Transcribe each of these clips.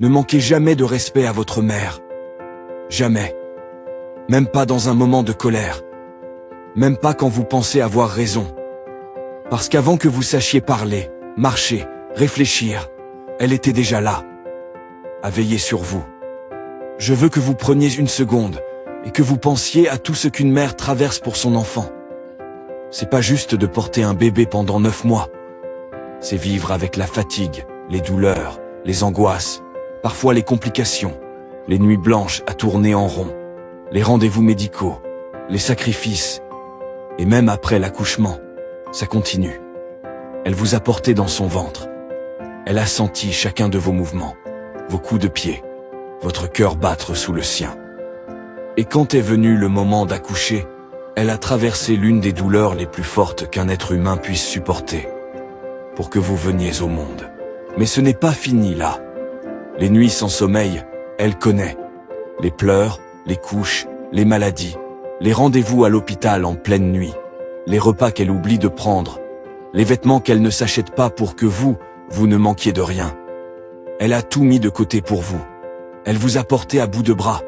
Ne manquez jamais de respect à votre mère. Jamais. Même pas dans un moment de colère. Même pas quand vous pensez avoir raison. Parce qu'avant que vous sachiez parler, marcher, réfléchir, elle était déjà là, à veiller sur vous. Je veux que vous preniez une seconde et que vous pensiez à tout ce qu'une mère traverse pour son enfant. C'est pas juste de porter un bébé pendant 9 mois. C'est vivre avec la fatigue, les douleurs, les angoisses, parfois les complications, les nuits blanches à tourner en rond, les rendez-vous médicaux, les sacrifices. Et même après l'accouchement, ça continue. Elle vous a porté dans son ventre. Elle a senti chacun de vos mouvements, vos coups de pied, votre cœur battre sous le sien. Et quand est venu le moment d'accoucher, elle a traversé l'une des douleurs les plus fortes qu'un être humain puisse supporter, pour que vous veniez au monde. Mais ce n'est pas fini là. Les nuits sans sommeil, elle connaît. Les pleurs, les couches, les maladies, les rendez-vous à l'hôpital en pleine nuit, les repas qu'elle oublie de prendre, les vêtements qu'elle ne s'achète pas pour que vous ne manquiez de rien. Elle a tout mis de côté pour vous. Elle vous a porté à bout de bras.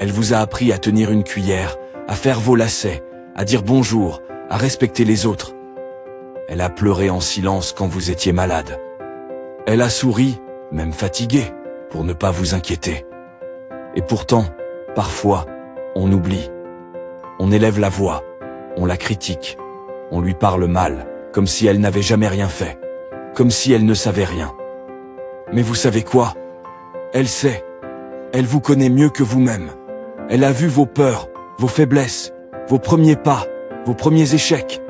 Elle vous a appris à tenir une cuillère, à faire vos lacets, à dire bonjour, à respecter les autres. Elle a pleuré en silence quand vous étiez malade. Elle a souri, même fatiguée, pour ne pas vous inquiéter. Et pourtant, parfois, on oublie. On élève la voix, on la critique, on lui parle mal, comme si elle n'avait jamais rien fait, comme si elle ne savait rien. Mais vous savez quoi? Elle sait. Elle vous connaît mieux que vous-même. Elle a vu vos peurs, vos faiblesses, vos premiers pas, vos premiers échecs.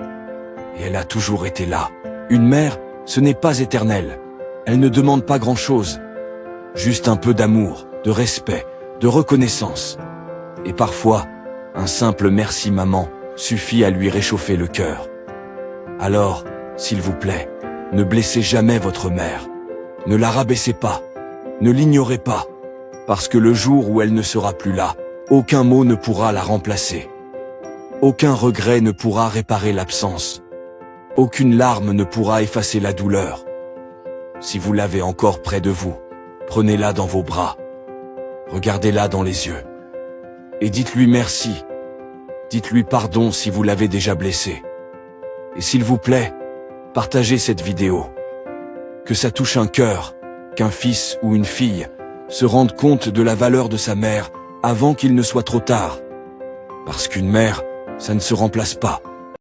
Et elle a toujours été là. Une mère, ce n'est pas éternel. Elle ne demande pas grand-chose. Juste un peu d'amour, de respect, de reconnaissance. Et parfois, un simple « merci maman » suffit à lui réchauffer le cœur. Alors, s'il vous plaît, ne blessez jamais votre mère. Ne la rabaissez pas. Ne l'ignorez pas. Parce que le jour où elle ne sera plus là, aucun mot ne pourra la remplacer. Aucun regret ne pourra réparer l'absence. Aucune larme ne pourra effacer la douleur. Si vous l'avez encore près de vous, prenez-la dans vos bras. Regardez-la dans les yeux. Et dites-lui merci. Dites-lui pardon si vous l'avez déjà blessée. Et s'il vous plaît, partagez cette vidéo. Que ça touche un cœur, qu'un fils ou une fille se rende compte de la valeur de sa mère avant qu'il ne soit trop tard. Parce qu'une mère, ça ne se remplace pas.